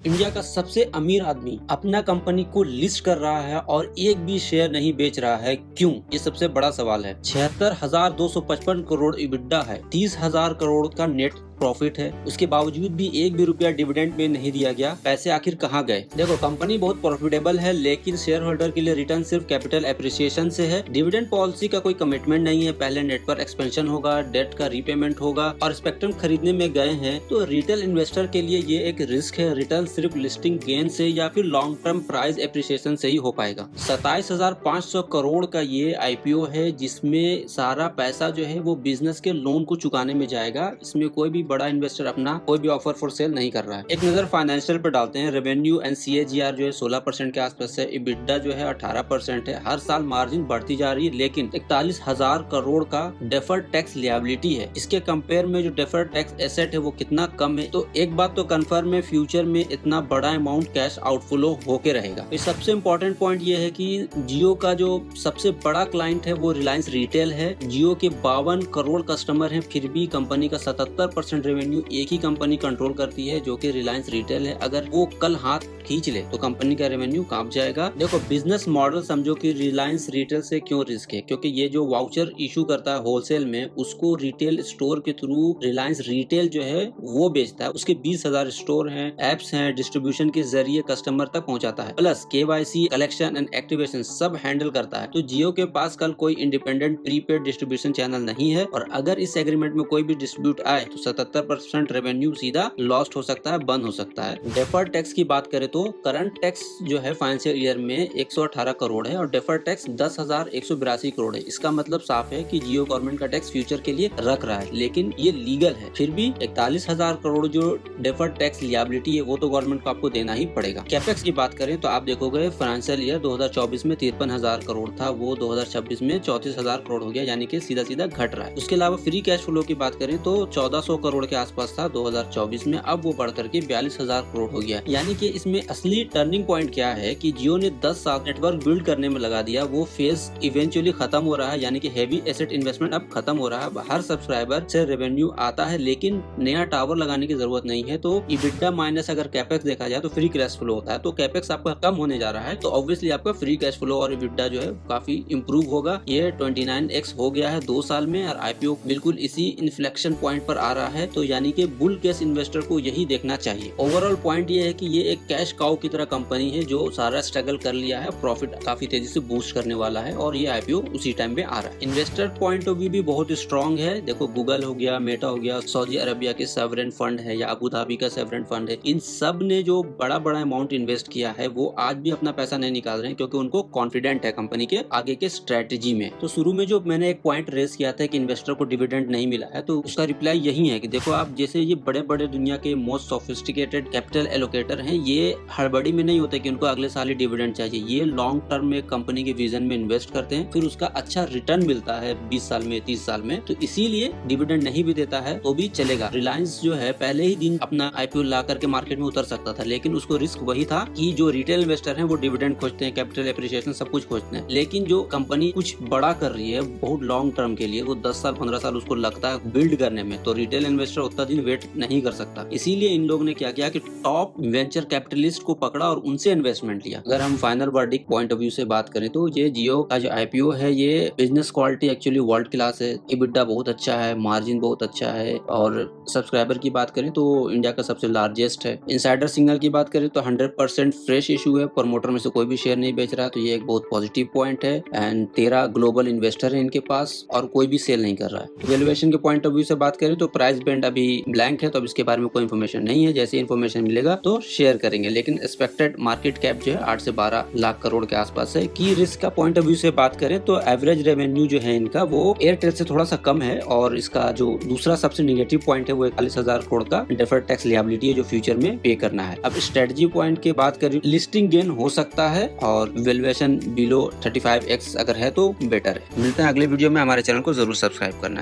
India का सबसे अमीर आदमी अपना कंपनी को लिस्ट कर रहा है और एक भी शेयर नहीं बेच रहा है, क्यों? ये सबसे बड़ा सवाल है। 76,255 करोड़ EBITDA है, 30,000 करोड़ का नेट प्रॉफिट है, उसके बावजूद भी एक भी रुपया डिविडेंड में नहीं दिया गया। पैसे आखिर कहाँ गए? देखो, कंपनी बहुत प्रॉफिटेबल है, लेकिन शेयर होल्डर के लिए रिटर्न सिर्फ कैपिटल एप्रिसिएशन से है। डिविडेंड पॉलिसी का कोई कमिटमेंट नहीं है। पहले नेटवर्क एक्सपेंशन होगा, डेट का रीपेमेंट होगा और स्पेक्ट्रम खरीदने में गए हैं तो रिटेल इन्वेस्टर के लिए ये एक रिस्क है। रिटर्न सिर्फ लिस्टिंग गेन से या फिर लॉन्ग टर्म प्राइस एप्रिसिएशन से ही हो पाएगा। 27,500 करोड़ का ये IPO है, जिसमें सारा पैसा जो है वो बिजनेस के लोन को चुकाने में जाएगा। इसमें कोई भी बड़ा इन्वेस्टर अपना कोई भी ऑफर फॉर सेल नहीं कर रहा है। एक नजर फाइनेंशियल पे डालते हैं। रेवेन्यू एंड CAGR जो है 16% के आसपास है। EBITDA जो है 18% है। हर साल मार्जिन बढ़ती जा रही है, लेकिन 41,000 करोड़ का डेफर्ड टैक्स लिएबिलिटी है। इसके कंपेयर में जो डेफर्ड टैक्स एसेट है वो कितना कम है। तो एक बात तो कंफर्म है, फ्यूचर में इतना बड़ा अमाउंट कैश आउटफ्लो होके रहेगा। तो सबसे इम्पोर्टेंट पॉइंट ये है कि जियो का जो सबसे बड़ा क्लाइंट है वो रिलायंस रिटेल है। जियो के 52 करोड़ कस्टमर हैं, फिर भी कंपनी का 77% रेवेन्यू एक ही कंपनी कंट्रोल करती है, जो कि रिलायंस रिटेल है। अगर वो कल हाथ खींच ले तो कंपनी का रेवेन्यू कांप जाएगा। देखो, बिजनेस मॉडल समझो कि रिलायंस रिटेल से क्यों रिस्क है, क्योंकि ये जो वाउचर इशू करता है होलसेल में, उसको रिटेल स्टोर के थ्रू रिलायंस रिटेल जो है वो बेचता है। उसके 20,000 स्टोर हैं, एप्स हैं, डिस्ट्रीब्यूशन के जरिए कस्टमर तक पहुंचाता है, plus KYC, collection and activation सब हैंडल करता है। तो जियो के पास कल कोई इंडिपेंडेंट प्रीपेड डिस्ट्रीब्यूशन चैनल नहीं है, और अगर इस एग्रीमेंट में कोई भी डिस्प्यूट आए तो 77% रेवेन्यू सीधा लॉस्ट हो सकता है, बंद हो सकता है। डेफर्ड टैक्स की बात करें तो करंट टैक्स जो है फाइनेंशियल ईयर में 118 करोड़ है और डेफर्ड टैक्स 10,182 करोड़ है। इसका मतलब साफ है कि जियो गवर्नमेंट का टैक्स फ्यूचर के लिए रख रहा है, लेकिन ये लीगल है। फिर भी 41,000 करोड़ जो डेफर्ड टैक्स लिएबिलिटी है वो तो गवर्नमेंट को आपको देना ही पड़ेगा। कैपेक्स की बात करें तो आप देखोगे फाइनेंशियल ईयर 2024 में 53,000 करोड़ था, वो 2026 में 34,000 करोड़ हो गया, यानी कि सीधा सीधा घट रहा है। उसके अलावा फ्री कैश फ्लो की बात करें तो 1400 करोड़ के आसपास था 2024 में, अब वो बढ़कर के 42,000 करोड़ हो गया। यानी कि इसमें असली टर्निंग पॉइंट क्या है कि जियो ने 10 साल नेटवर्क बिल्ड करने में लगा दिया, वो फेज इवेंचुअली खत्म हो रहा है, यानी कि हेवी एसेट इन्वेस्टमेंट अब खत्म हो रहा है। हर सब्सक्राइबर से रेवेन्यू आता है, लेकिन नया टावर लगाने की जरूरत नहीं है। तो EBITDA माइनस अगर कैपेक्स देखा जाए तो फ्री कैश फ्लो होता है। तो कैपेक्स आपका कम होने जा रहा है, तो ऑब्वियसली आपका फ्री कैश फ्लो और EBITDA जो है काफी इंप्रूव होगा। ये 29x हो गया है 2 साल में, और IPO बिल्कुल इसी इन्फ्लेक्शन पॉइंट पर आ रहा है। तो यानी कि बुल केस इन्वेस्टर को यही देखना चाहिए। ओवरऑल पॉइंट ये है कि ये एक कैश काउ की तरह कंपनी है जो सारा स्ट्रगल कर लिया है, प्रॉफिट काफी तेजी से बूस्ट करने वाला है, और ये IPO उसी टाइम पे आ रहा है। इन्वेस्टर पॉइंट ऑफ व्यू भी बहुत स्ट्रॉन्ग है। देखो, गूगल हो गया, मेटा हो गया, सऊदी अरबिया के सॉवरेन फंड है या अबू धाबी का सॉवरेन फंड है, इन सब ने जो बड़ा बड़ा अमाउंट इन्वेस्ट किया है वो आज भी अपना पैसा नहीं निकाल रहे हैं, क्योंकि उनको कॉन्फिडेंट है कंपनी के आगे के स्ट्रेटेजी में। तो शुरू में जो मैंने एक पॉइंट रेस किया था कि इन्वेस्टर को डिविडेंड नहीं मिला है, तो उसका रिप्लाई यही है कि देखो, आप जैसे ये बड़े बड़े दुनिया के मोस्ट सोफिस्टिकेटेड कैपिटल एलोकेटर हैं, ये हड़बड़ी में नहीं होते कि उनको अगले साल ही डिविडेंड चाहिए। ये लॉन्ग टर्म में कंपनी के विजन में इन्वेस्ट करते हैं, फिर उसका अच्छा रिटर्न मिलता है 20 साल में, 30 साल में, तो इसीलिए डिविडेंड नहीं भी देता है तो भी चलेगा। रिलायंस जो है पहले ही दिन अपना IPO ला करके मार्केट में उतर सकता था, लेकिन उसको रिस्क वही था कि जो रिटेल इन्वेस्टर हैं वो डिविडेंड खोजते हैं, कैपिटल एप्रिसिएशन सब कुछ खोजते हैं, लेकिन जो कंपनी कुछ बड़ा कर रही है बहुत लॉन्ग टर्म के लिए, वो 10 साल 15 साल उसको लगता है बिल्ड करने में, तो रिटेल इन्वेस्टर उतना दिन वेट नहीं कर सकता। इसीलिए इन लोगों ने क्या किया कि टॉप वेंचर कैपिटलिस्ट को पकड़ा और उनसे इन्वेस्टमेंट लिया। अगर हम final verdict point of view से बात करें तो ये जियो का जो IPO है, ये business quality actually world class है, EBITDA बहुत अच्छा है, मार्जिन बहुत अच्छा है, और सब्सक्राइबर की बात करें तो इंडिया का सबसे लार्जेस्ट है। इनसाइडर सिग्नल की बात करें तो 100% फ्रेश इशू है, प्रमोटर में से कोई भी शेयर नहीं बेच रहा, तो ये एक बहुत पॉजिटिव पॉइंट है। एंड 13 ग्लोबल इन्वेस्टर है इनके पास और कोई भी सेल नहीं कर रहा है। वैल्यूएशन के पॉइंट ऑफ व्यू से बात करें तो प्राइस बैंड अभी ब्लैंक है, तो अब इसके बारे में कोई इन्फॉर्मेशन नहीं है। जैसे इन्फॉर्मेशन मिलेगा तो शेयर करेंगे, लेकिन एक्सपेक्टेड मार्केट कैप जो है 8 से 12 लाख करोड़ के आसपास है। की रिस्क का पॉइंट ऑफ व्यू से बात करें तो एवरेज रेवेन्यू जो है इनका वो एयरटेल से थोड़ा सा कम है, और इसका जो दूसरा सबसे नेगेटिव पॉइंट है वो 41,000 करोड़ का डेफर्ड टैक्स लिएबिलिटी है जो फ्यूचर में पे करना है। अब स्ट्रेटजी पॉइंट की बात करें, लिस्टिंग गेन हो सकता है और वैल्यूएशन बिलो 35x अगर है तो बेटर है। मिलते हैं अगले वीडियो में, हमारे चैनल को जरूर सब्सक्राइब करना।